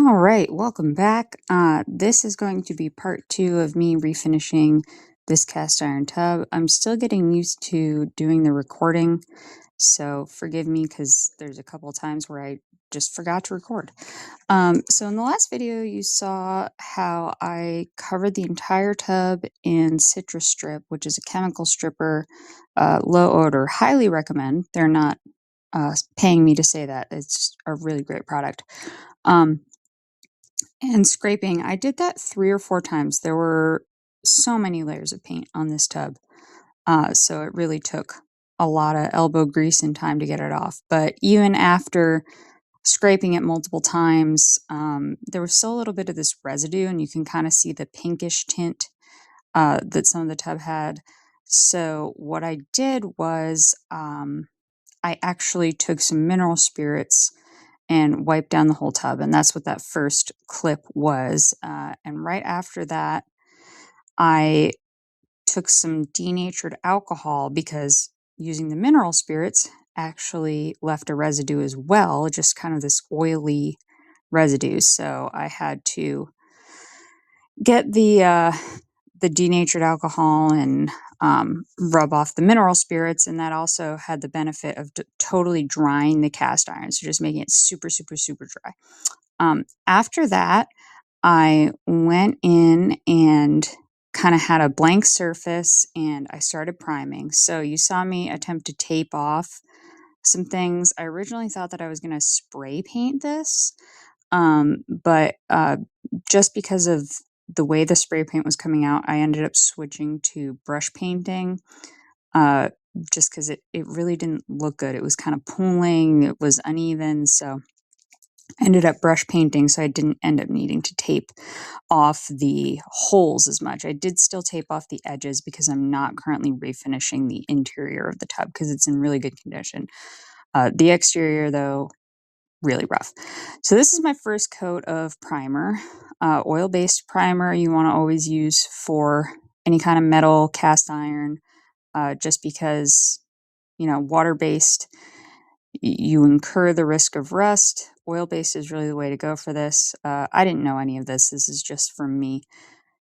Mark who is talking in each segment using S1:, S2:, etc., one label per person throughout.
S1: All right, welcome back. This is going to be part 2 of me refinishing this cast iron tub. I'm still getting used to doing the recording, so forgive me because there's a couple of times where I just forgot to record. So in the last video, you saw how I covered the entire tub in Citrus Strip, which is a chemical stripper, low odor. Highly recommend. They're not paying me to say that. It's a really great product. And scraping, I did that 3 or 4 times. There were so many layers of paint on this tub. So it really took a lot of elbow grease and time to get it off. But even after scraping it multiple times, there was still a little bit of this residue, and you can kind of see the pinkish tint that some of the tub had. So what I did was I actually took some mineral spirits and wipe down the whole tub. And that's what that first clip was. And right after that, I took some denatured alcohol because using the mineral spirits actually left a residue as well, just kind of this oily residue. So I had to get the denatured alcohol and rub off the mineral spirits, and that also had the benefit of totally drying the cast iron, so just making it super, super, super dry. After that, I went in and kind of had a blank surface, and I started priming. So you saw me attempt to tape off some things. I originally thought that I was going to spray paint this, but just because of the way the spray paint was coming out, I ended up switching to brush painting, just because it really didn't look good. It was kind of pooling, it was uneven, so I ended up brush painting, so I didn't end up needing to tape off the holes as much. I did still tape off the edges because I'm not currently refinishing the interior of the tub because it's in really good condition. The exterior, though, really rough. So this is my first coat of primer. Oil-based primer you want to always use for any kind of metal, cast iron, just because, water-based, you incur the risk of rust. Oil-based is really the way to go for this. I didn't know any of this. This is just from me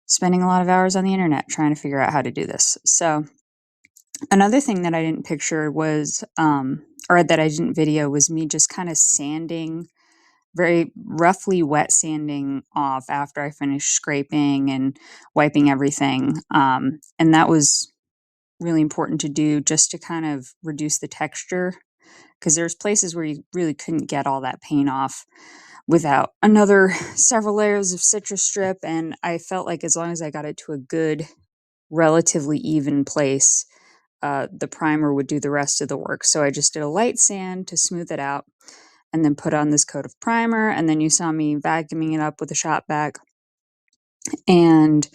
S1: spending a lot of hours on the internet trying to figure out how to do this. So another thing that I didn't picture was, or that I didn't video, was me just kind of sanding, very roughly wet sanding off after I finished scraping and wiping everything. And that was really important to do just to kind of reduce the texture, because there's places where you really couldn't get all that paint off without another several layers of citrus strip. And I felt like as long as I got it to a good, relatively even place, the primer would do the rest of the work. So I just did a light sand to smooth it out and then put on this coat of primer. And then you saw me vacuuming it up with a shop vac. And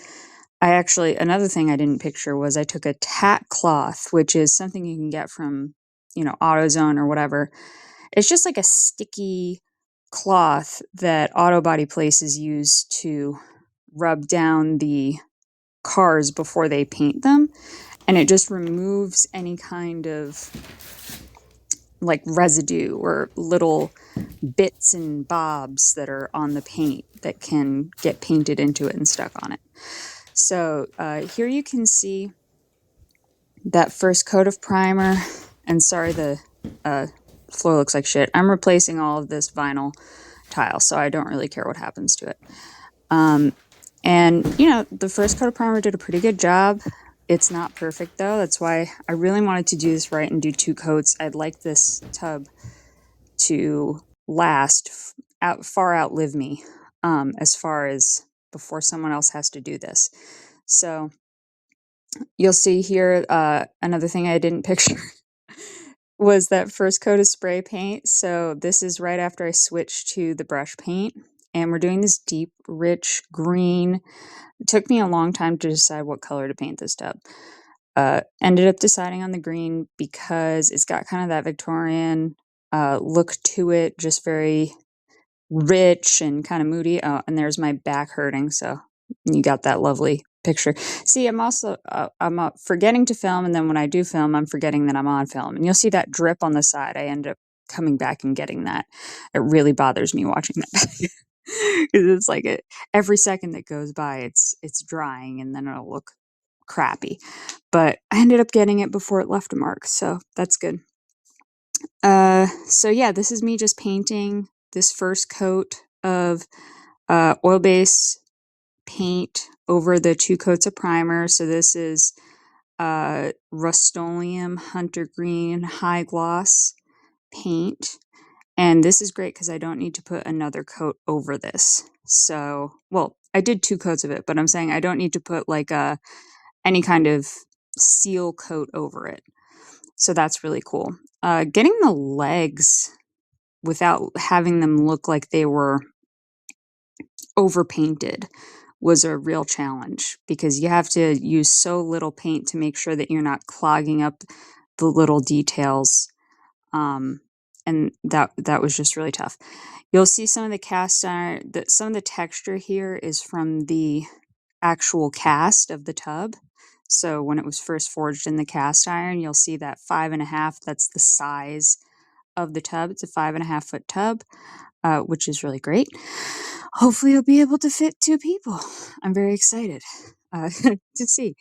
S1: another thing I didn't picture was I took a tack cloth, which is something you can get from, AutoZone or whatever. It's just like a sticky cloth that auto body places use to rub down the cars before they paint them. And it just removes any kind of like residue or little bits and bobs that are on the paint that can get painted into it and stuck on it. So here you can see that first coat of primer, and sorry, the floor looks like shit. I'm replacing all of this vinyl tile, so I don't really care what happens to it. And the first coat of primer did a pretty good job. It's not perfect though. That's why I really wanted to do this right and do 2 coats. I'd like this tub to last, far outlive me, as far as before someone else has to do this. So you'll see here, another thing I didn't picture was that first coat of spray paint. So this is right after I switched to the brush paint, and we're doing this deep, rich green. It took me a long time to decide what color to paint this tub. Ended up deciding on the green because it's got kind of that Victorian look to it, just very rich and kind of moody. Oh, and there's my back hurting, so you got that lovely picture. See, I'm also I'm forgetting to film, and then when I do film, I'm forgetting that I'm on film. And you'll see that drip on the side. I end up coming back and getting that. It really bothers me watching that back. it's like every second that goes by, it's drying and then it'll look crappy. But I ended up getting it before it left a mark, so that's good. So yeah, this is me just painting this first coat of oil-based paint over the 2 coats of primer. So this is Rust-Oleum Hunter Green High Gloss paint. And this is great because I don't need to put another coat over this. So, well, I did 2 coats of it, but I'm saying I don't need to put like any kind of seal coat over it. So that's really cool. Getting the legs without having them look like they were overpainted was a real challenge because you have to use so little paint to make sure that you're not clogging up the little details. And that was just really tough. You'll see some of the cast iron, some of the texture here is from the actual cast of the tub. So when it was first forged in the cast iron, you'll see that 5.5, that's the size of the tub. It's a 5.5-foot tub, which is really great. Hopefully you'll be able to fit 2 people. I'm very excited to see.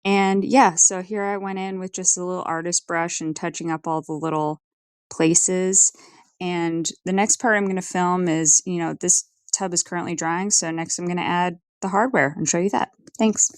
S1: And yeah, so here I went in with just a little artist brush and touching up all the little places. And the next part I'm going to film is, this tub is currently drying. So next I'm going to add the hardware and show you that. Thanks.